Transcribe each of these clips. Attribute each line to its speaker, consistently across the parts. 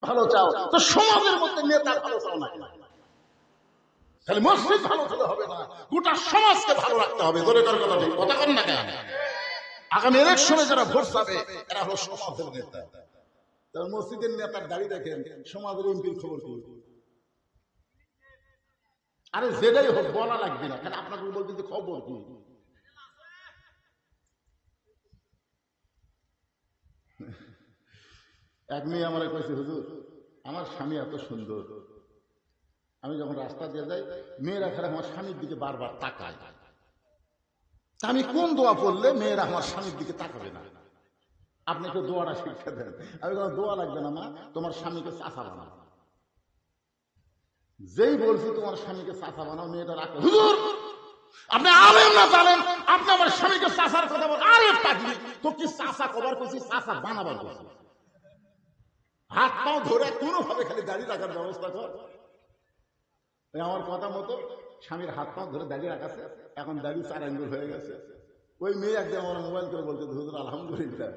Speaker 1: ভালো চাও, তো সমাজের মধ্যে নেতা ভালো চাও না, খালি মসজিদ ভালো হলে হবে না, গোটা সমাজকে ভালো রাখতে হবে। ধরে কার কথা ঠিক কথা কর না কেন? আগামী ইলেকশনে যারা ভোট পাবে এরা হলো সমাজের নেতা। তার মসজিদের নেতার দাঁড়িয়ে দেখেন, সমাজের এমপির খবর কি? আরে যেটাই হোক বলা লাগবে না, কারণ আপনাকে বলতে যে খবর কি। এক মেয়ে আমার কইছে, হুজুর আমার স্বামী এত সুন্দর, আমি যখন রাস্তা দিয়ে যাই মেয়েরা খেলে আমার স্বামীর দিকে বারবার তাকায়, আমি কোন দোয়া পড়লে মেয়েরা আমার স্বামীর দিকে তাকাবে না? আপনি কেউ দোয়াটা শিক্ষা দেন। আমি কোনো দোয়া লাগবে না মা, তোমার স্বামীকে চাচা বানাও। যেই বলছি তোমার স্বামীকে চাচা বানাও, মেয়েটা রাখো, হুজুর আপনি আলেম না জানেন, আপনি আমার স্বামীকে চাচার কথা বল। আরে পাগলি, তো কি চাচা কবার করছি, চাচা বানাবার করছি? হাত পাও ধরে কোনোভাবে খালি দাঁড়িয়ে রাখার ব্যবস্থা কর। আমার কথা মতো স্বামীর হাত পাও ধরে দাঁড়িয়ে রাখাছে, এখন দাঁড়িয়ে 4 আঙ্গুল হয়ে গেছে। ওই মেয়ে একদম আমার মোবাইল করে বলতে, হুজুর আলহামদুলিল্লাহ,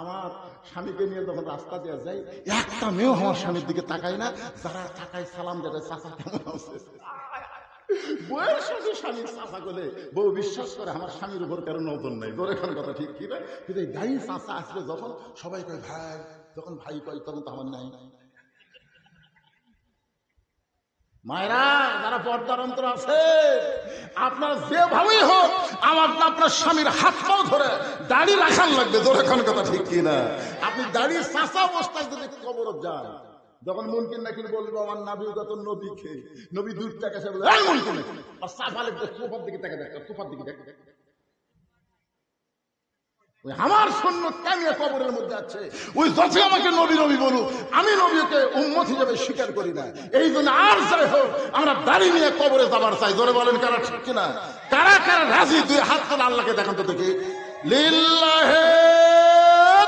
Speaker 1: আমার স্বামীকে নিয়ে যখন রাস্তা দিয়ে যাই একটা মেয়েও আমার স্বামীর দিকে তাকায় না, যারা তাকায় সালাম দেয়, চাচা কেমন আছে। বউয়ের সাথে স্বামীর চাচা বলে বউ বিশ্বাস করে আমার স্বামীর উপর কারো নজর নাই। তোর এখন কথা ঠিক কি না? কিন্তু এই গাড়ি চাচা আসলে যখন সবাই কয় ভাই, যখন ভাই কয় তখন তো আমার নাই। মায়েরা যারা পর্দার অন্তর আছে, আপনার যেভাবেই হোক আমার আপনার স্বামীর হাত পাও ধরে দাড়ি রাখার লাগবে। তোর এখন কথা ঠিক কিনা? আপনি দাড়ি চাচা অবস্থায় যদি কবর যান, যখন মুনকিন নাকি বলবো আমার নাবিগত নবীকে, নবী দূর থেকে এসে বলে এই মুনকিন নাকি, আর সাফালে সোফার দিকে তাকে দেখ, সোফার দিকে দেখ, আমার সুন্নত কামিয়া কবরের মধ্যে আছে। ওই যতই আমাকে নবী নবী বলুক, আমি নবীকে উম্মত হিসেবে স্বীকার করি না। এই জন্য আর যাই হোক আমরা দাড়ি নিয়ে কবরে যাবার চাই। জোরে বলেন কারা ঠিক কিনা? কারা কারা রাজি? দুই হাত তোলা আল্লাহকে দেখান তো দেখি। লিল্লাহি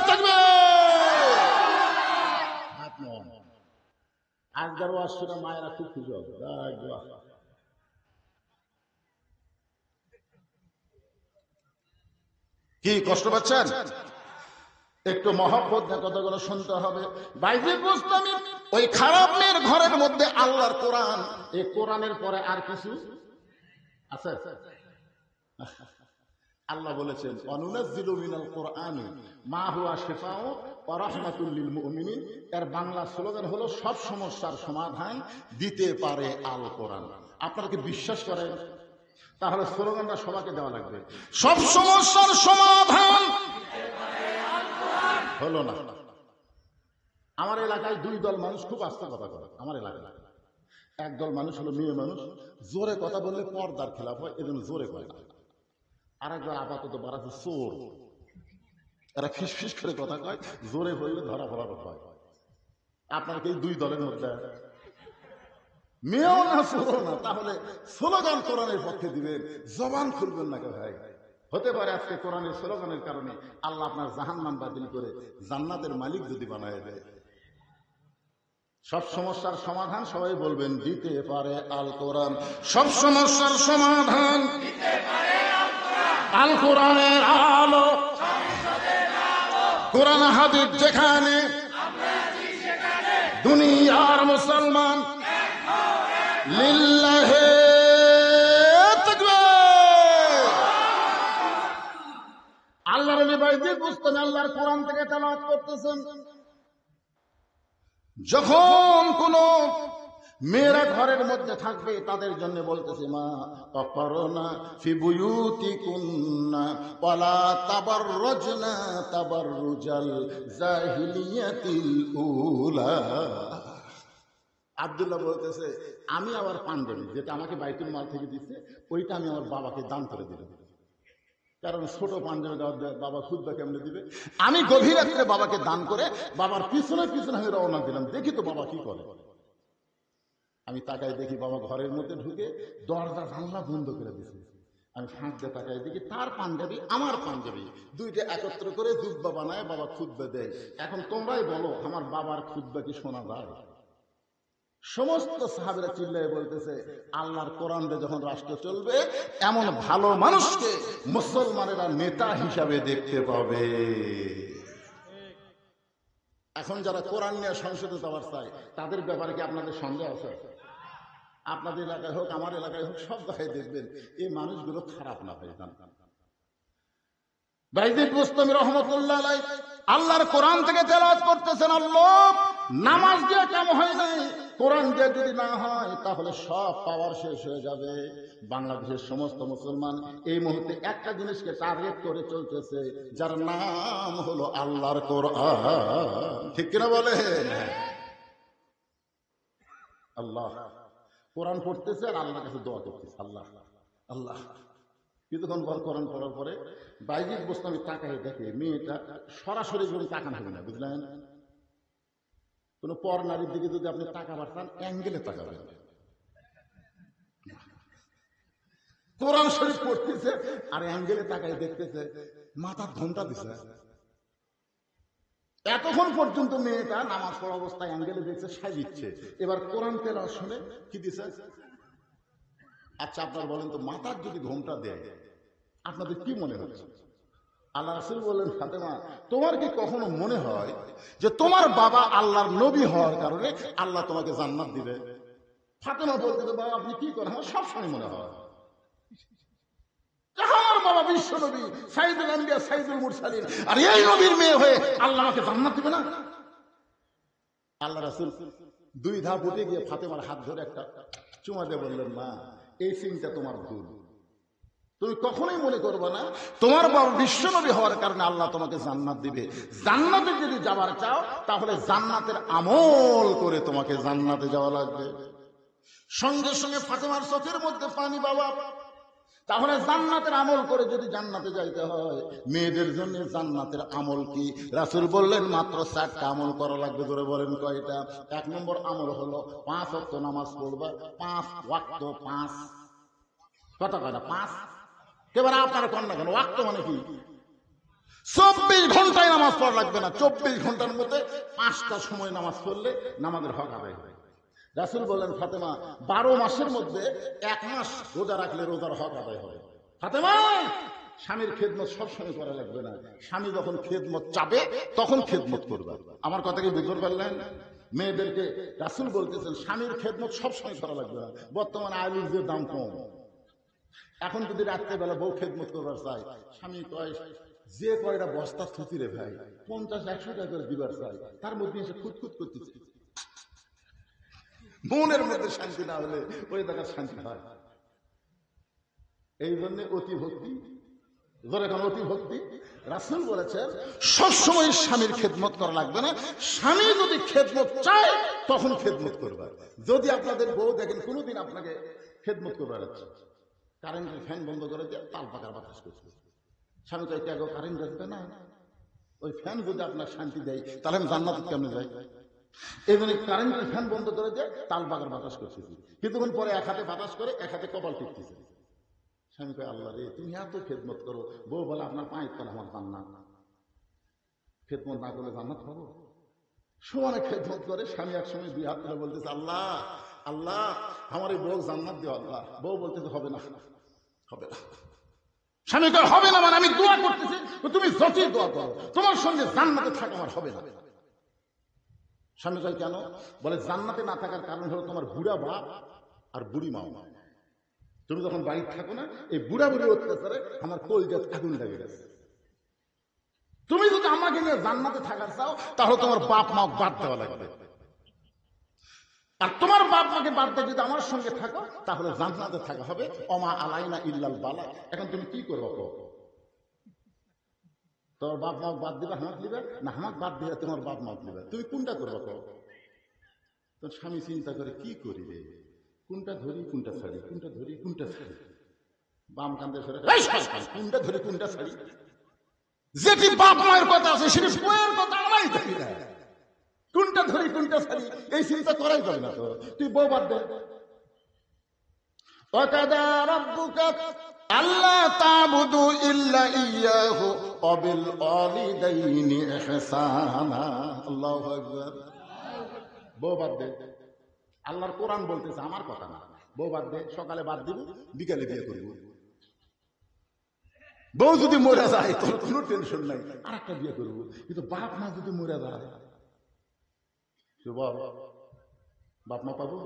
Speaker 1: তাকবীর। আজকের ওয়াজ শুনে মায়েরা খুব খুশি হবে। কি কষ্ট পাচ্ছেন? একটু মহব্বত নিয়ে কথাগুলো শুনতে হবে। বাইজিদ বুস্তামি ওই খারাপ মেয়ের ঘরের মধ্যে আল্লাহর কোরআন, এই কোরআনের পরে আর কিছু আছে? আল্লাহ বলেছেন অনুনাজ্জিলু মিনাল কোরআনি মা হুয়া শিফাউ ওয়া রাহমাতুল লিল মুমিনিন। এর বাংলা স্লোগান হলো সব সমস্যার সমাধান দিতে পারে আল কোরআন। আপনারা কি বিশ্বাস করেন? তাহলে স্লোগানটা সবাইকে দেওয়া লাগবে, সব সমস্যার সমাধান হলো না। আমার এলাকায় 2 দল মানুষ খুব আস্তে কথা বলে। আমার এলাকায় একদল মানুষ হলো মেয়ে মানুষ, জোরে কথা বললে পর্দার খেলাফ হয়, এজন্য জোরে কয় না। আর একদল আপাতত বাড়াচ্ছে চোর, এরা ফিস ফিস করে কথা কয়, জোরে হইলে ধরা পড়ার হয়। আপনার কি 2 দলের মধ্যে মেয়েও না চোরও না, তাহলে স্লোগান কোরআনের পক্ষে দিবেন, জবান খুলবেন না কে ভাই? হতে পারে আজকে কোরআনের স্লোগানের কারণে আল্লাহ আপনার জাহান্নাম বাতিল করে জান্নাতের মালিক যদি বানায় দেয়। সব সমস্যার সমাধান সবাই বলবেন দিতে পারে আল কোরআন। সব সমস্যার সমাধান আল কোরআনের আলো। কোরআন হাদিস যেখানে দুনিয়ার মুসলমান লিল্লাহি তাকবীর। আল্লাহর নবী বাইজিদ বুস্তামি আল্লাহর কোরআন থেকে তেলাওয়াত করতেছেন। যখন কোন মেয়েরা ঘরের মধ্যে থাকবে তাদের জন্য বলতেছে মা অকরনা ফি বুয়ুতিকুন্না ওয়ালা তাবাররুজনা তাবাররুজাল জাহিলিয়াতিল উলা। আব্দুল্লাহ বলতেছে আমি আবার পাঞ্জাবি যেটা আমাকে বাইতুল মাল থেকে দিচ্ছে ওইটা আমি আমার বাবাকে দান করে দিলাম, কারণ ছোট পাঞ্জাবি বাবা খুদ্া কেমনে দিবে। আমি গভীর রাত্রে বাবাকে দান করে বাবার পিছনে পিছনে আমি রওনা দিলাম, দেখি তো বাবা কি করে। আমি তাকাই দেখি বাবা ঘরের মধ্যে ঢুকে দরজা জানলা বন্ধ করে দিয়েছে। আমি ফাঁক দিয়ে তাকাই দেখি তার পাঞ্জাবি আমার পাঞ্জাবি দুইটা একত্র করে জুব্বা বানায় বাবা খুদ্া দেয়। এখন তোমরাই বলো আমার বাবার খুদ্া কি শোনা যায়? সমস্ত সাহাবীরা চিল্লায় বলতেছে আল্লাহর কোরআন দিয়ে যখন রাষ্ট্র চলবে এমন ভালো মানুষকে মুসলমানেরা নেতা হিসাবে দেখতে পাবে। এখন যারা কোরআন নিয়ে সংসদে যাওয়ার চায় তাদের ব্যাপারে কি আপনাদের সন্দেহ আছে? আপনাদের এলাকায় হোক, আমার এলাকায় হোক, সব জায়গায় দেখবেন এই মানুষগুলো খারাপ না হয়ে যান। বাইজিদ বুস্তামি রহমতুল্লাহ আলাইহি আল্লাহর কোরআন থেকে তেলাওয়াত করতেছেন, আল্লাহ নামাজ দিয়ে কাম হয় নাই, কোরআন দিয়ে যদি না হয় তাহলে সব পাওয়ার শেষ হয়ে যাবে। বাংলাদেশের সমস্ত মুসলমান এই মুহূর্তে একটা জিনিসকে টার্গেট করে চলতেছে, যার নাম হলো আল্লাহর কোরআন। ঠিক কিনা বলেন? আল্লাহ কোরআন পড়তেছে আর আল্লাহর কাছে দোয়া করতেছে, আল্লাহ আল্লাহ। কিছুক্ষণ পর কোরআন পড়ার পরে বাইজিদ বুস্তামি তাকায় দেখে মেয়েটা সরাসরি যেমন তাকানো হবে না, বুঝলেন? কোন পর নারীর দিকে যদি আপনি তাকাবার চান, অ্যাঙ্গেলে তাকাবেন। কোরআন শরীফ পড়তেছে আর অ্যাঙ্গেলে তাকায় দেখতেছে, মাথার ঘোমটা দিছে। এতক্ষণ পর্যন্ত মেয়েটা নামাজ পড়া অবস্থায় অ্যাঙ্গেলে দেখছে, সাজিচ্ছে। এবার কোরআন তেলাওয়াত শুনে কি দিছে? আচ্ছা আপনার বলেন তো, মাথার যদি ঘোমটা দেয় আপনাদের কি মনে হচ্ছে? আল্লাহ রাসূল বললেন, ফাতেমা তোমার কি কখনো মনে হয় যে তোমার বাবা আল্লাহর নবী হওয়ার কারণে আল্লাহ তোমাকে জান্নাত দিবে? ফাতেমা বলতে, বাবা আপনি কি করেন? আমার সবসময় মনে হয় আমার বাবা বিশ্ব নবী, সাইয়্যিদুল আম্বিয়া, সাইয়্যিদুল মুরসালিন, আর এই নবীর মেয়ে হয়ে আল্লাহ আমাকে জান্নাত দিবে না? আল্লাহ রাসূল দুই ধাপ উঠে গিয়ে ফাতেমার হাত ধরে একটা চুমা দিয়ে বললেন, মা এই চিন্তা তোমার ভুল। তুমি কখনোই মনে করবে না তোমার বাবা বিশ্বনবী হওয়ার কারণে আল্লাহ তোমাকে জান্নাত দিবে। জান্নাতে যদি যাবার চাও তাহলে জান্নাতের আমল করে তোমাকে জান্নাতে যাওয়া লাগবে। সঙ্গে সঙ্গে ফাতেমার চোখের মধ্যে পানি, বাবা তাহলে জান্নাতের আমল করে যদি জান্নাতে যাইতে হয়, মেয়েদের জন্য জান্নাতের আমল কি? রাসূল বললেন মাত্র 4টা আমল করা লাগবে। ধরে বলেন কয়টা? 1 নম্বর আমল হলো 5 ওয়াক্ত নামাজ পড়বা। 5 ওয়াক্ত, 5 কত কয়টা? 5। এবার আপনারা কোন না কেন ওয়াক্ত মানে কি? 24 ঘন্টায় নামাজ পড়া লাগবে না, 24 ঘন্টার মধ্যে 5টা সময় নামাজ পড়লে নামাজের হক আদায় হবে। রাসূল বললেন, ফাতেমা 12 মাসের মধ্যে 1 মাস রোজা রাখলে রোজার হক আদায় হবে। ফাতেমা স্বামীর খেদমত সবসময় করা লাগবে না, স্বামী যখন খেদমত চাবে তখন খেদমত করবে। আমার কথা কি বুঝতে পারলেন? মেয়েদেরকে রাসূল বলতেছেন স্বামীর খেদমত সবসময় করা লাগবে না। বর্তমানে আলুর যে দাম কম, এখন যদি রাত্রেবেলা বউ খেদমত করবার চাই, স্বামী কয় যে কয়টা বস্তা থুতি রে ভাই, 50-100 টাকা করে দিবার চাই, তার মধ্যে এসে খুঁতখুত করতেছে। মনের মধ্যে শান্তি না হলে ওই জায়গায় শান্তি হয়। এই জন্য অতি ভক্তি, অতি ভক্তি। রাসূল বলেছেন সবসময় স্বামীর খেদমত করা লাগবে না, স্বামী যদি খেদমত চায় তখন খেদমত করবে। যদি আপনাদের বউ দেখেন কোনোদিন আপনাকে খেদমত করবার আছে, কারেন্টের ফ্যান বন্ধ করে দিয়ে তাল পাকার বাতাস করছে, স্বামী তো এটা কারেন্ট আসবে না, ওই ফ্যান যদি আপনার শান্তি দেয় তাহলে আমি জান্নাতে কেমনে যাই? এই জন্য কারেন্টের ফ্যান বন্ধ করে দিয়ে তাল পাকার বাতাস করতেছি। কিছুক্ষণ পরে এক হাতে বাতাস করে এক হাতে কপাল টিপতেছে। স্বামী কয়, আল্লাহ রে তুমি এত খেদমত করো। বউ বলে, আপনার পায়ের তলা আমার জান্নাত, খেদমত না করলে জান্নাত পাবো? সমানে খেদমত করে স্বামী একসময় 2 হাত তুলে বলতেছে, আল্লাহ আল্লাহ আমার এই বউ জান্নাত দিও আল্লাহ। বউ বলতেছে, হবে না, হবে না। স্বামী কয়, হবে না মানে আমি দোয়া করতেছি, তুমি যতই দোয়া করো তোমার সঙ্গে জান্নাতে থাকা আমার হবে না। স্বামী কয়, কেন? বলে, জান্নাতে না থাকার কারণ হলো তোমার বুড়া বাপ আর বুড়ি মা। তুমি যখন বাড়ি থাকো না, এই বুড়া বুড়ি অত্যাচারে আমার কলিজাত আগুন লেগে গেছে। তুমি যদি আমাকে নিয়ে জান্নাতে থাকার চাও তাহলে তোমার বাপ মা বাদ দেওয়া লাগবে, আর তোমার বাপ মাকে বাদ দিয়ে যদি আমার সঙ্গে থাকো তাহলে জান্নাতে থাকা হবে। ওমা আলাইনা ইল্লাল বালা। এখন তুমি কি করবো? তোমার বাপ মা বাদ দিবে, হামাক দিবে না, হামাক বাদ দিবে তোমার বাপ মা দিবে, তুমি কোনটা করবো? তোর স্বামী চিন্তা করে, কি করি রে, কোনটা ধরি কোনটা ছাড়ি, কোনটা ধরি কোনটা ছাড়ি, বাম কান্দে সরে কোনটা ধরি কোনটা ছাড়ি। যেটি বাপ মায়ের কথা আছে সেটি বইয়ের কথা আমাই থাকি না, কোনটা ধরি কোনটা ছাড়ি এই চিন্তা করাই যাবে না। তো তুই বউ বাদ দে। ওয়াকাদা রাব্বুকা আল্লা তা'বুদু ইল্লা ইয়্যাহু ওয়া বিল ওয়ালিদাইনি ইহসানা। আল্লাহু আকবার। বউ বাদ দে। আল্লাহর কোরআন বলতেছে, আমার কথা না। বউ বাদ দে, সকালে বাদ দিব, বিকালে বিয়ে করব। বউ যদি মরে যায় তোর কোনো টেনশন নাই, আর একটা বিয়ে করবো। কিন্তু বাপ মা যদি মরে যায় বাপ মা পাবো?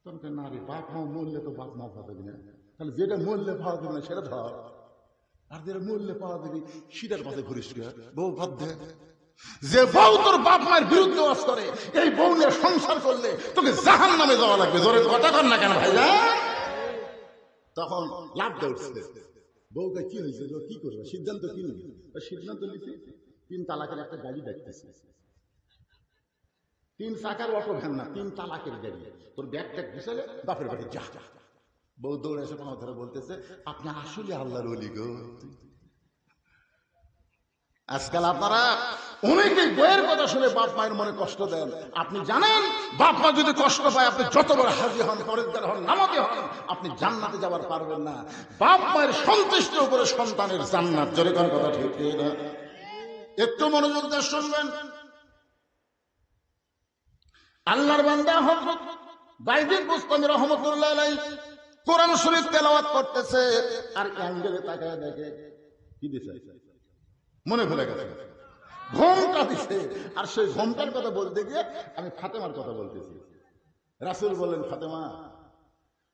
Speaker 1: তখন না রে, বাপ মা মরলে তো বাপ মা পাবে না, তাহলে যেটা মরলে পাওয়া যাবে না সেটা ধর, আর যেটা মরলে পাওয়া যাবে সেটার পাশে ঘুরিস। বউ বাদ দে। যে বউ তোর বাপ মায়ের বিরুদ্ধে ওয়াজ করে, এই বউ নিয়ে সংসার করলে তোকে জাহান নামে যাওয়া লাগবে। জোরে কথা কর না কেন ভাইরা? তখন লাভ উঠছে। বউকে কি হয়েছে, কি করবে, সিদ্ধান্ত কি নিবি? সিদ্ধান্ত নিতে 3 তালাকের একটা গাড়ি দেখতেছে, 3 চাকার অটো ভ্যান না, 3 তালাকের গাড়ি। তোর ব্যাগ ট্যাগ গুছালে বাপের বাড়ি যা। বউ দৌড়ে এসে পাওয়া ধরে বলতেছে, আপনি আসলে আল্লাহর ওলি গো। আজকাল আপনারা অনেকেই বইয়ের কথা শুনে বাপ মায়ের মনে কষ্ট দেন। আপনি জানেন, বাপ মা যদি কষ্ট পায়, আপনি যতবার হাজি হন, পরেজগার হন, নামাজি হন, আপনি জান্নাতে যাবার পারবেন না। বাপ মায়ের সন্তুষ্টির উপরে সন্তানের জান্নাত। জোরে কোন কথা ঠিক না? একটু মনোযোগ দিয়ে শুনবেন। আল্লাহর বান্দা হযরত বাইজিদ বুস্তামি রাহমাতুল্লাহ আলাইহি কোরআন শরীফ তেলাওয়াত করতেছে, আর অ্যাঙ্গেলে তাকায় দেখে কি দিছে, মনে ভুলে গেছে, ঘোমটা দিছে। আর সেই ঘোমটার কথা বলতে গিয়ে আমি ফাতেমার কথা বলতেছি। রাসূল বললেন, ফাতেমা,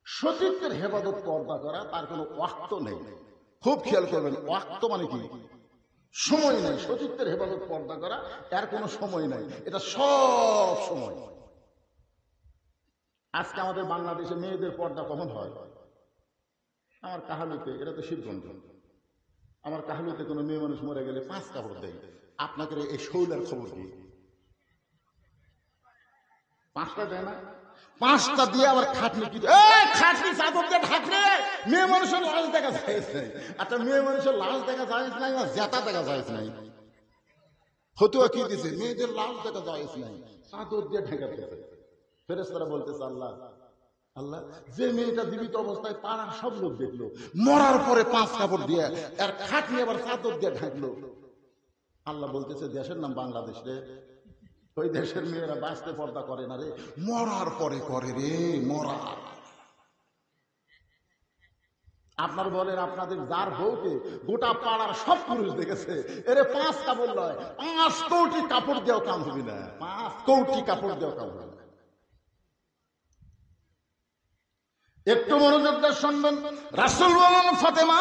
Speaker 1: সতীত্বের হেফাজত পর্দা করা তার কোনো ওয়াক্ত নেই। খুব খেয়াল করবেন, ওয়াক্ত মানে কি? সময় নেই। সতীত্বের হেফাজত পর্দা করা এর কোনো সময় নাই, এটা সব সময়। আজকে আমাদের বাংলাদেশে মেয়েদের পর্দা কখন হয়? আমার কাহালুতে, এটা তো শিবগঞ্জ, আমার কাহালুতে কোনো মেয়ে মানুষ মরে গেলে 5 কাপড় দেয়। আপনাকে এই শৌলার খবর কি? 5টা দেয় না? 5টা দিয়ে আবার খাটনি কি, খাটনি চাদর দিয়ে ঢাকলে মেয়ে মানুষের লাশ দেখা যায় নাই। আচ্ছা, মেয়ে মানুষের লাশ দেখা যায় নাই, জেতা দেখা যায় নাই, ফতুয়া কি দিছে? মেয়েদের লাশ দেখা যায় নাই, চাদর দিয়ে ঢেকাতে। ফেরেশতারা বলতেছে, আল্লাহ আল্লাহ, যে মেয়েটা জীবিত অবস্থায় পাড়ার সব লোক দেখলো, মরার পরে 5 কাপড় দিয়ে আর খাটনি আবার চাদর দিয়ে ঢাকলো। আল্লাহ বলতেছে, দেশের নাম বাংলাদেশ রে, ওই দেশের মেয়েরা বাঁচতে পর্দা করে না রে, মরার পরে করে রে, মরার। আপনার বলেন, আপনাদের যার বউকে গোটা পাড়ার সব পুরুষ দেখেছে, এরে 5 কাপড় নয়, 5 কোটি কাপড় দেও কাম হবে না, 5 কোটি কাপড় দেও কাম হবে না। একটু মনোযোগ দিয়ে শুনবেন। রাসূল বলেন, ফাতেমা,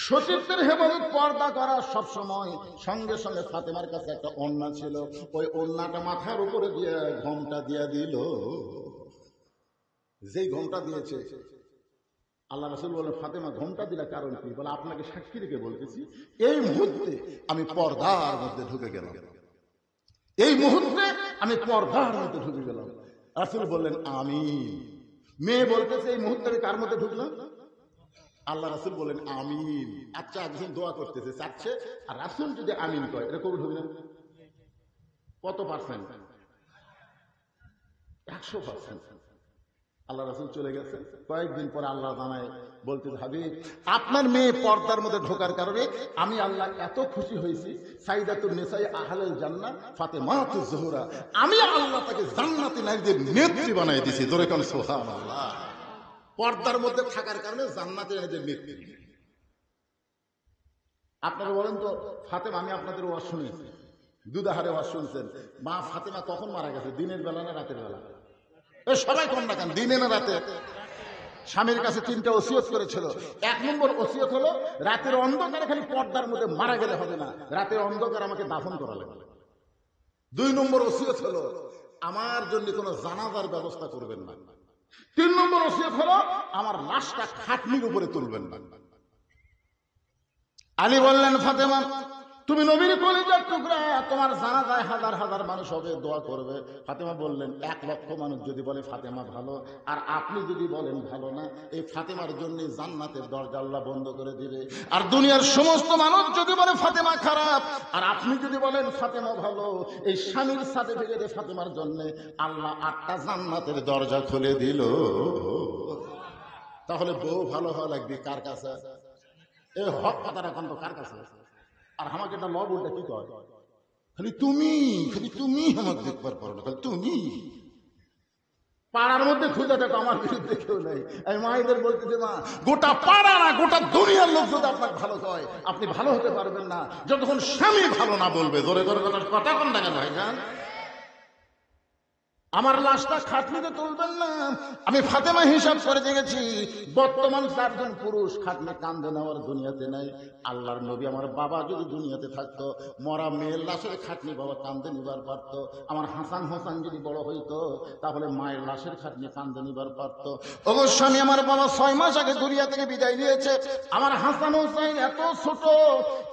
Speaker 1: সতীত্বের হেফাজত পর্দা করা সব সময়। সঙ্গে সঙ্গে ফাতেমার কাছে একটা ওড়না ছিল, ওই ওড়নাটা মাথার উপরে দিয়ে ঘোমটা দিয়ে দিল। যেই ঘোমটা দিয়েছে, আল্লাহ রাসূল বলেন, ফাতেমা, ঘোমটা দিলা কারণ কি? বলে, আপনাকে সাক্ষী রেখে বলতেছি, এই মুহূর্তে আমি পর্দার মধ্যে ঢুকে গেলাম, এই মুহূর্তে আমি পর্দার মধ্যে ঢুকে গেলাম। রাসূল বললেন, আমিন। মেয়ে বলতেছে, এই মুহূর্তে আমি কার মধ্যে ঢুকলাম? আল্লাহ রাসূল বলেন, আমিন। আচ্ছা, একজন দোয়া করতেছে, চাচ্ছে, আর রাসূল যদি আমিন কয়, এটা কবুল হবে না? কত পার্সেন্ট? 100%। আল্লাহ রাসূল চলে গেছে। কয়েকদিন পরে আল্লাহ জানায়, বলতে, হাবিব, আপনার মেয়ে পর্দার মধ্যে ঢোকার কারণে আমি আল্লাহ এত খুশি হয়েছি, সাইদাতুন নিসাই আহলুল জান্নাহ ফাতেমাতুজ জোহরা, আমি আল্লাহ তাকে জান্নাতি নারীদের নেত্রী বানিয়ে দিয়েছি। জোরে কোন সুবহানাল্লাহ। পর্দার মধ্যে থাকার কারণে জান্নাতি নারীদের নেত্রী। আপনারা বলেন তো, ফাতেমা, আমি আপনাদের ওয়াজ শুনেছি, দুধারে ওয়াজ শুনছেন, মা ফাতেমা কখন মারা গেছে? দিনের বেলা না রাতের বেলা? সবাই কোন না কেন, দিনে না রাতে? স্বামীর কাছে 3টা ওসিয়ত করেছিল। 1 নম্বর ওসিয়ত হলো, রাতের অন্ধকারে খালি পর্দার মধ্যে মারা গেলে হবে না, রাতের অন্ধকার আমাকে দাফন করা লাগবে। 2 নম্বর ওসিয়ত হলো, আমার জন্য কোনো জানাজার ব্যবস্থা করবেন না। 3 নম্বর ওসিয়ত হলো, আমার লাশটা খাটনির উপরে তুলবেন না। আলী বললেন, ফাতেমা, তুমি নবীর কলিজার টুকরা, তোমার জানাজায় হাজার হাজার মানুষ হবে, দোয়া করবে। ফাতেমা বললেন, 1 লক্ষ মানুষ যদি বলে ফাতেমা ভালো, আর আপনি যদি বলেন ভালো না, এই ফাতেমার জন্য জান্নাতের দরজা আল্লাহ বন্ধ করে দিবে। আর দুনিয়ার সমস্ত মানুষ যদি বলে ফাতেমা খারাপ, আর আপনি যদি বলেন ফাতেমা ভালো, এই স্বামীর সার্টিফিকেটে ফাতেমার জন্য আল্লাহ 8টা জান্নাতের দরজা খুলে দিল। তাহলে বউ ভালো হওয়া লাগবে কার কাছে? এই হক কথাটা এখন তো কার কাছে? আর আমাকে একটা লব উল্টা কি কয়, খালি তুমি আমাকে দেখবার পারো না, খালি তুমি। পাড়ার মধ্যে খুঁজে দেখো আমার বিরুদ্ধে কেউ নেই। আমি মায়েদের বলতেছি, মা, গোটা পাড়া না গোটা দুনিয়ার লোক যদি আপনাকে ভালো কয়, আপনি ভালো হতে পারবেন না যতক্ষণ স্বামী ভালো না বলবে। জোরে করে কথা কোন না কেন ভাইজান? আমার লাশটা খাটনিতে তুলবেন না। আমি ফাতেমা হিসাব করে দেখেছি, বর্তমান 4 জন পুরুষ খাটনি কান্দে নেওয়ার দুনিয়াতে নাই। আল্লাহর নবী আমার বাবা যদি দুনিয়াতে থাকতো, মরা মেয়ের লাশের খাটনি বাবা কান্দে নিবার পারতো। আমার হাসান হোসেন যদি বড় হইতো, তাহলে মায়ের লাশের খাটনি কান্দে নিবার পারতো। অবশ্যই আমি আমার বাবা 6 মাস আগে দুনিয়া থেকে বিদায় নিয়েছে। আমার হাসান হোসেন এত ছোট,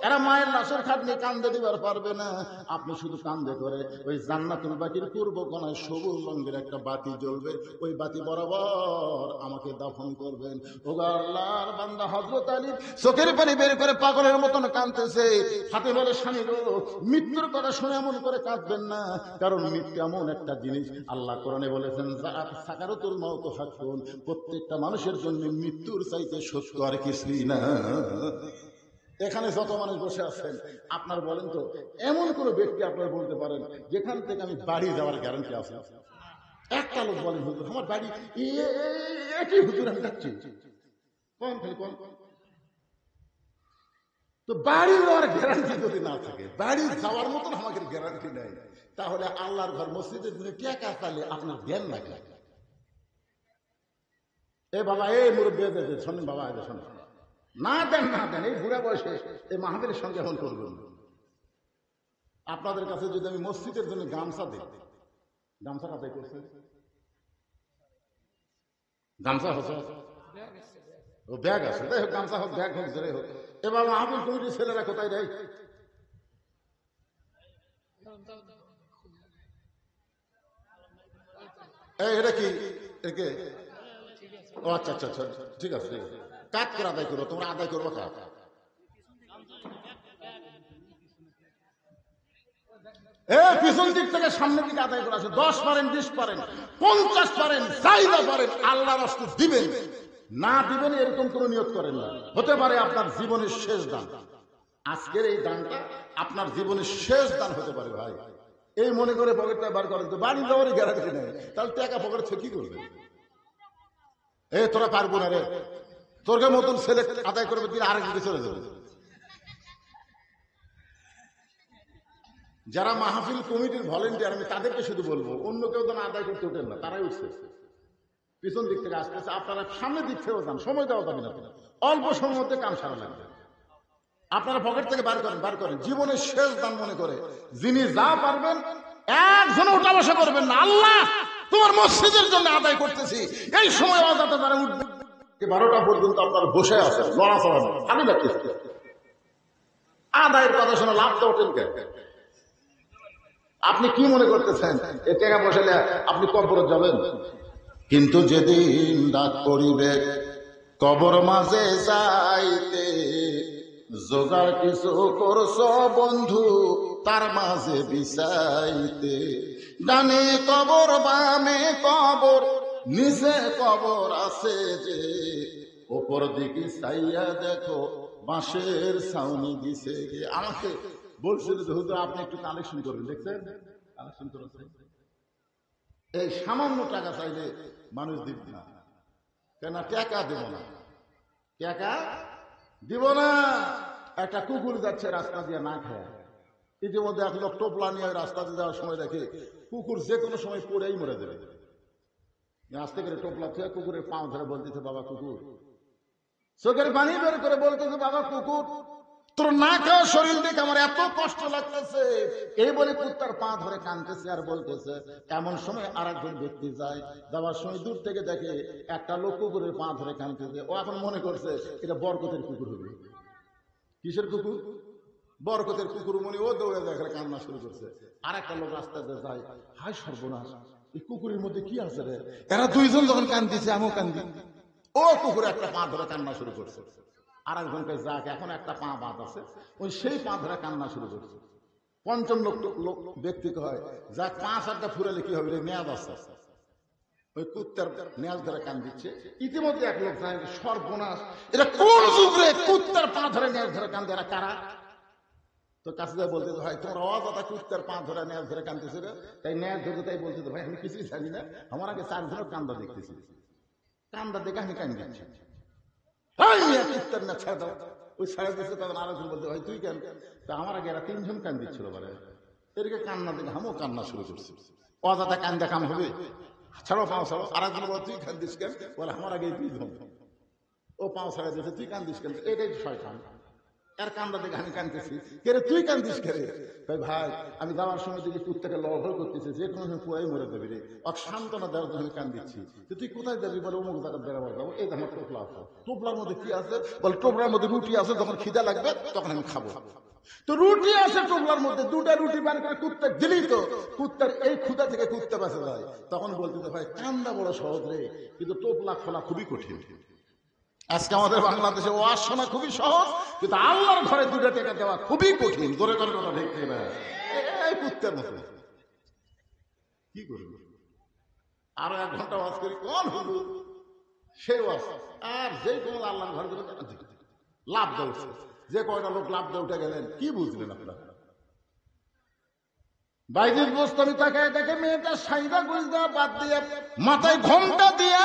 Speaker 1: এরা মায়ের লাশের খাটনি কান্দে দিবার পারবে না। আপনি শুধু কান্দে করে ওই জান্নাতুল বাকির পূর্ব কোণায় সবুজ রঙের একটা বাতি জ্বলবে, ওই বাতি বরাবর আমাকে দাফন করবেন। ও আল্লাহর বান্দা হযরত আলী চোখের পানি বের করে পাগলের মতন কাঁদতেছে। হাতে বলে, স্বামী গো, মৃত্যুর কথা শুনে এমন করে কাঁদবেন না, কারণ মৃত্যু এমন একটা জিনিস, আল্লাহ কোরআনে বলেছেন সাকারাতুল মাউত হাক্কুন, প্রত্যেকটা মানুষের জন্য মৃত্যুর চাইতে সত্য আর কিছুই না। এখানে যত মানুষ বসে আছেন, আপনার বলেন তো এমন কোন ব্যক্তি আপনার বলতে পারেন যেখান থেকে আমি বাড়ি যাওয়ার গ্যারান্টি আছে? একটা লোক বলেন, হুজুর আমার বাড়ি একই, হুজুর আমি যাচ্ছি। কোন কোন তো বাড়ি যাওয়ার গ্যারান্টি যদি না থাকে, বাড়ি যাওয়ার মতন আমাদের গ্যারান্টি নেই, তাহলে আল্লাহর ঘর মসজিদের দিনে টাকা চাইলে আপনার জ্ঞান লাগে। এ বাবা, এই মুরব্বী শোনেন বাবা, শোনেন, না দেন না দেন, এই বুড়া বয়সে এই মাহাবীরের সঙ্গে এখন করবেন। আপনাদের কাছে যদি আমি মসজিদের জন্য গামছা দিই, গামছা কাতাই করছে, গামছা হচ্ছে ও ব্যাগ আছে, যাই হোক, গামছা হোক ব্যাগ হোক যাই হোক, এবার মাহবুব কমিটির ছেলেরা কোথায় দেয়? এটা কি একে? ও আচ্ছা আচ্ছা আচ্ছা, ঠিক আছে ঠিক আছে, কাজ করে আদায় করবো, তোমরা আদায় করবো কাজ। পিছন দিক থেকে সামনের দিকে আদায় করে আছে। 10 পারেন, 20 পারেন, 50 পারেন, চাইদা পারেন, আল্লাহর রাস্তা দিবেন, না দিবেন এরকম কোন নিয়ত করেন না। হতে পারে আপনার জীবনের শেষ দান, আজকের এই দানটা আপনার জীবনের শেষ দান হতে পারে ভাই। এই মনে করে পকেটটা বার করেন তো, বাড়ি যাওয়ারই গ্যারান্টি নেই, তাহলে টাকা পকেট থেকে কি করবে? তোরা পারবো না রে, তোর মতন ছেলে আদায় করবে, তুই আরেক দিকে চলে যাবে। যারা মাহফিল কমিটির ভলেন্টিয়ার, আমি তাদেরকে শুধু বলবো, অন্য কেউ যেন আদায় করতে ওঠেন না, তারাই উঠছে। পিছন দিক থেকে আসতেছে, আপনারা সামনের দিক থেকেও যান, সময় দেওয়া যাবে না, অল্প সময়ের মধ্যে কাম সারা লাগবে। আপনারা পকেট থেকে বার করেন, জীবনের শেষ দান মনে করে যিনি যা পারবেন, একজন ওটা বসা করবেন না। আল্লাহ তোমার মসজিদের জন্য আদায় করতেছি, এই সময় আদাতে তারা উঠবে 12টা পর্যন্ত আপনারা বসে আছেন, লড়াচড়া খালি লাগতেছে। আদায়ের কথা শোনা লাভটা ওঠেন কেন? আপনি কি মনে করতেছেন এ টাকা বসালে আপনি কবর যাবেন? কিন্তু যেদিন ডাক পড়িবে কবর মাঝে যাইতে, জোগাড় কিছু করছ বন্ধু তার মাঝে বিছাইতে। ডানে কবর বামে কবর, নিচে কবর আছে যে, ওপর দিকে চাইয়া দেখো বাঁশের ছাউনি দিছে। আমাকে বলছিল যে হুজুর আপনি একটু কালেকশন করবেন, দেখছেন কালেকশন করেছে। এই সামান্য টাকা চাইলে মানুষ দিব না, কেন? টাকা দেব না, টাকা দিব না। একটা কুকুর যাচ্ছে রাস্তা দিয়ে না খায়, ইতিমধ্যে এক লোক টোপলা নিয়ে রাস্তা দিয়ে যাওয়ার সময় দেখে কুকুর যে কোনো সময় পড়েই মরে দেবে। আস্তে করে টোপলা থেকে কুকুরের পাও ধরে বলতেছে, বাবা কুকুর, চোখের পানি বের করে বলতেছে, বাবা কুকুর, তোর না খাওয়া শরীর দেখে আমার এত কষ্ট লাগতেছে। এই বলে কুত্তার পা ধরে কাঁদতেছে আর বলতেছে। এমন সময় আর একজন ব্যক্তি যায়, যাওয়ার সময় দূর থেকে দেখে একটা লোক কুকুরের পা ধরে কাঁদতেছে। ও এখন মনে করছে এটা বরকতের কুকুর হবে। কিসের কুকুর? বরকতের কুকুর মনে। ও দৌড়ে যায়, কান্না শুরু করছে। আর একটা লোক রাস্তাতে যায়, হায় সর্বনাশ, এই কুকুরের মধ্যে কি আছে রে? এরা দুইজন যখন কান্দিছে আমিও কান্দি। ও কুকুরে একটা পা ধরে কান্না শুরু করছে। আর একজনকে যাক, এখন একটা পা বাদ আছে, ওই সেই পা ধরে কান্না শুরু করছে। পঞ্চম লোক ব্যক্তিকে হয়, যাক 5-8টা ফুরালে কি হবে, মেয়াদ আছে, ওই কুত্তার নেয়াজ ধরে কান দিচ্ছে। ইতিমধ্যে এক লোক যায়, সর্বনাশ, এটা কোন যুগ রে কুত্তার পা ধরে নেয়াজ ধরে কান দেয়, কারা? তো তো কাছে যা বলতে ভাই তোমার অযথা কুত্তার পা ধরে ন্যাজ ধরে কান্দতেছে রে, তাই ন্যাজ ধরে তাই বলতে ভাই আমি কিছুই জানি না, আমার আগে 4 জনের কান্দা দেখতেছি, কান্দা দেখে আমি কান দিচ্ছি, কুত্তার না ছেড়ে দাও। ওই ছেড়ে দিচ্ছে তখন আরেকজন বলতে ভাই তুই কেন, তা আমার আগে এরা 3 জন কান দিচ্ছিল বলে, এদিকে কান্না দেখে আমিও কান্না শুরু করছি, অযথা কান দেখাম হবে, ছাড়ো পাও ছাড়ো। আরেকজন বলে তুই কান দিস কেন, বলে আমার আগে 2 জন, ও পাও ছাড়া দিয়েছে তুই কান দিস কেন, এটাই শয়তান, এর কান্দা দেখে আমি কানতেছি, কে রে তুই কান্দিস কে রে, ভাই ভাই আমি যাওয়ার সময় যদি কুত্তাকে লড় করতেছি যে কোনো সময় পুরাই মরে যাবি রে, আর সান্ত্বনা দেওয়ার জন্য আমি কান দিচ্ছি, তুই কোথায় যাবি, বলে অমুক জায়গায় বেড়াবার যাবো, এই আমার টোপলা আছে, টোপলার মধ্যে কি আছে, বলে টোপলার মধ্যে রুটি আছে, যখন খিদা লাগবে তখন আমি খাবো, তো রুটি আছে টোপলার মধ্যে, 2টা রুটি বার করে কুত্তা দিলেই তো কুত্তার এই ক্ষুধা থেকে কুত্তা বাঁচা যায়। তখন বলতে ভাই কান্দা বড় সহজ রে, কিন্তু টোপলা খোলা খুবই কঠিন। আজকে আমাদের বাংলাদেশে ওয়াজ শোনা খুবই সহজ, কিন্তু আল্লাহর ঘরে 2টা টাকা দেওয়া খুবই কঠিন। ধরে করে কথা দেখতে না, এই কুত্তার মতো কি করবো, আরো 1 ঘন্টা ওয়াজ করি কোন হলো সেই ওয়াজ, আর যে কোনো আল্লাহর ঘরে লাভ দেওয়া, যে কয়টা লোক লাভ দিয়ে উঠে গেলেন কি বুঝলেন আপনারা। বাইজিদ বোস্তামি তাকায় দেখে মেয়েটা সাইদা গুজদা বাদ দিয়ে মাথায় ঘোমটা দিয়া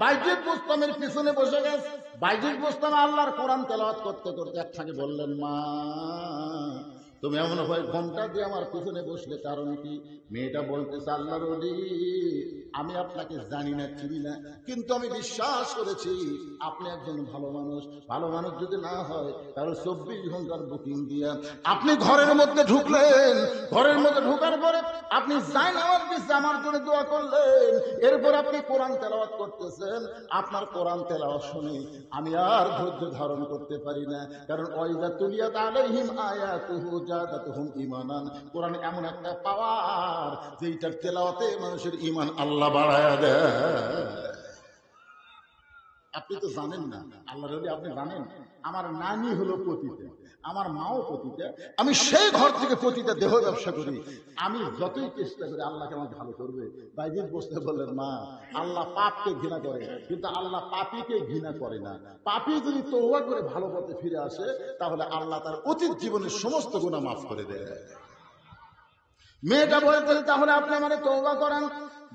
Speaker 1: বাইজিদ বোস্তামের পিছনে বসে গেছে। বাইজিদ বোস্তাম আল্লাহর কোরআন তেলাওয়াত করতে করতে একটাকে বললেন, মা তুমি এমন হয় ঘোমটা দিয়ে আমার পিছনে বসলে কারণ কি? মেয়েটা বলতেছে, আল্লাহর ওলি আমি আপনাকে জানি না চিনি না, কিন্তু আমি বিশ্বাস করেছি আপনি একজন ভালো মানুষ। ভালো মানুষ যদি না হয় তাহলে 24 ঘন্টার বুকিং দিয়ে আপনি ঘরের মধ্যে ঢুকলেন, ঘরের মধ্যে ঢোকার পরে আপনি জায়নামাজ বিছে আমার জন্য দোয়া করলেন, এরপর আপনি কোরআন তেলাওয়াত করতেছেন। আপনার কোরআন তেলাওয়াত শুনে আমি আর ধৈর্য ধারণ করতে পারি না, কারণ ওয়াইদা তুলিয়াত আলাইহিম আয়াতুহু জাদাতুহুম ঈমানান। কোরআন এমন একটা পাওয়ার যেটার তেলাওয়াতে মানুষের ঈমান আল্লাহ বাড়ায়া দেয়। আপনি তো জানেন না, আল্লাহর ওলি আপনি জানেন আমার নানি হলো পতিতা, আমার মাও পতিতা, আমি সেই ঘর থেকে পতিতা দেহ ব্যবসা করি, আমি যতই চেষ্টা করি আল্লাহকে আমার ভালো করবে। বাইজিদ বসতে বললেন, মা আল্লাহ পাপকে ঘৃণা করে, কিন্তু আল্লাহ পাপীকে ঘৃণা করে না। পাপী যদি তওবা করে ভালো পথে ফিরে আসে তাহলে আল্লাহ তার অতীত জীবনের সমস্ত গুনাহ মাফ করে দেয়। মেয়েটা বলতেছে, তাহলে আপনি আমারে তওবা করান।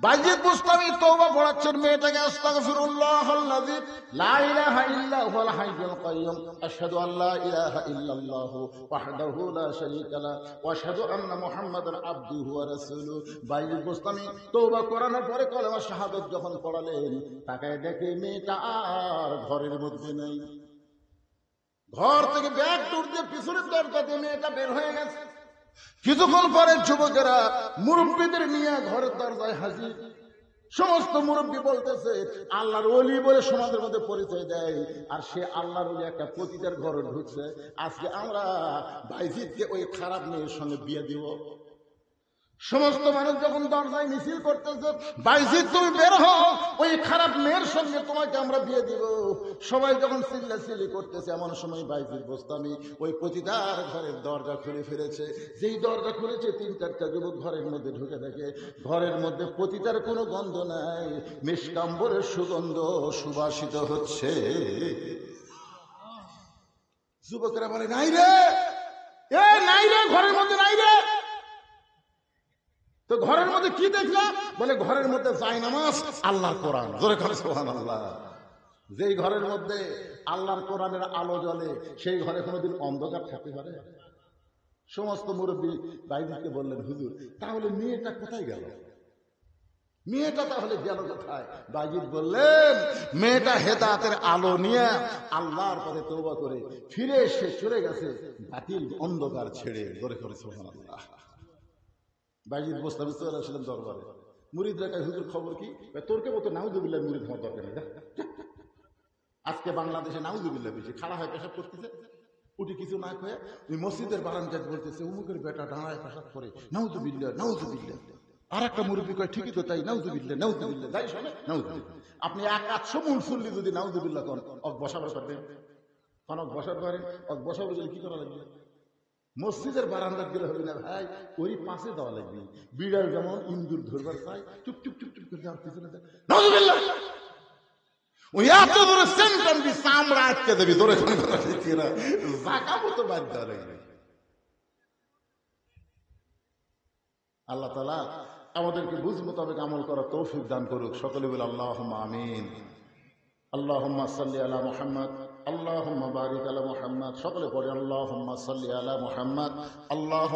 Speaker 1: বাইজিদ বুস্তামি তওবা পড়াচ্ছেন মেয়েটাকে, আস্তাগফিরুল্লাহাল্লাযী লা ইলাহা ইল্লা হুয়াল হাইয়ুল কাইয়্যুম, আশহাদু আল্লা ইলাহা ইল্লাল্লাহু ওয়াহদাহু লা শারীকা লা ওয়া আশহাদু আন্না মুহাম্মাদান আবদুহু ওয়া রাসূলুহু। বাইজিদ বুস্তামি তওবা করানোর পরে কলেমা শাহাদাত যখন পড়ালেন, তাকায় দেখে মেয়েটা আর ঘরের মধ্যে নেই। ঘর থেকে ব্যাগ দৌড় দিয়ে পিছনের দরজা দিয়ে মেয়েটা বের হয়ে গেছে। কিছুক্ষণ পরে যুবকেরা মুরব্বীদের নিয়ে ঘরের দরজায় হাজির। সমস্ত মুরব্বী বলতেছে আল্লাহর ওলি বলে সমাজের মধ্যে পরিচয় দেয়, আর সে আল্লাহর ওলি একটা পতিতার ঘরে ঢুকছে। আজকে আমরা বাইজিদকে ওই খারাপ মেয়ের সঙ্গে বিয়ে দিব। সমস্ত মানুষ যখন দরজায় মিছিল করতেছে, বাইজিদ তুমি বের হও, ওই খারাপ মেয়ের সঙ্গে তোমাকে আমরা বিয়ে দিব। সবাই যখন চিল্লাচিল্লি করতেছে, এমন সময় বাইজিদ বোস্তামি ওই পতিতার ঘরের দরজা খুলে ফেলেছে। যেই দরজা খুলেছে 3-4টা যুবক ঘরের মধ্যে ঢুকে দেখে ঘরের মধ্যে পতিতার কোনো গন্ধ নাই, মিষ্কাম্বরের সুগন্ধ সুবাসিত হচ্ছে। যুবকেরা বলে, নাই রে, এ নাই রে, ঘরের মধ্যে নাই রে। তো ঘরের মধ্যে কি দেখলাম? বলে ঘরের মধ্যে জায়নামাজ, আল্লাহর কোরআন। জোরে করে সুবহানাল্লাহ। যেই ঘরের মধ্যে আল্লাহর কোরআনের আলো জ্বলে সেই ঘরে কোনোদিন অন্ধকার থাকতে পারে? সমস্ত মুরব্বী বাইজিদকে বললেন, হুজুর তাহলে মেয়েটা কোথায় গেল? মেয়েটা তাহলে গেল কোথায়? বাইজিদ বললেন, মেয়েটা হেদায়েতের আলো নিয়ে আল্লাহর পথে তওবা করে ফিরে এসে চলে গেছে বাতিল অন্ধকার ছেড়ে। জোরে করে সুবহানাল্লাহ। বাইজিদ বোস্তামি চলে আসলেন দরবারে। মুরিদরা কয়, হুজুর খবর কি? তোর কে মতো নাউজুবিল্লাহ মুরিদ হওয়ার দরকার নেই। আজকে বাংলাদেশে নাউজুবিল্লাহ বেশি, খাড়া হয় পেশাব করতেছে, উঠে কিছু না কয়ে ওই মসজিদের বারান্দায় বলতেছে, অমুকের বেটা দাঁড়ায় পেশাব করে, নাউজুবিল্লাহ নাউজুবিল্লাহ। আর একটা মুরব্বী কয়, ঠিকই তো তাই, নাউজুবিল্লাহ নাউজুবিল্লাহ। যাই শোনে নাউজুবিল্লাহ। আপনি 100 মুসল্লি যদি নাউজুবিল্লাহ করেন, অক বসাবার পারবেন? অনেক বসার পারেন, অক বসাবার গেলে কি করা লাগবে? মসজিদের বারান্দার গেলে হবে না ভাই, ওই পাশে দেওয়া লাগবে। বিড়াল যেমন ইন্দুর ধরবার চাই, চুপ চুপ চুপ চুপ করে যাওয়ার পিছনে নাউজুবিল্লাহ। ওই এত দূরে সেন্টার দি চামড়া আটকে দেবি, ধরে জায়গা মতো বাদ দেওয়া লাগবে। আল্লাহ তাআলা আমাদেরকে বুঝ মোতাবেক আমল করার তৌফিক দান করুক। সকলে বলে আল্লাহুম্মা আমিন। আল্লাহুম্মা সাল্লি আলা মুহাম্মদ, আল্লাহুম্মা বারিক আলা মুহাম্মদ। সকলে পড়ে আল্লাহুম্মা সাল্লি আলা মুহাম্মদ। আল্লাহ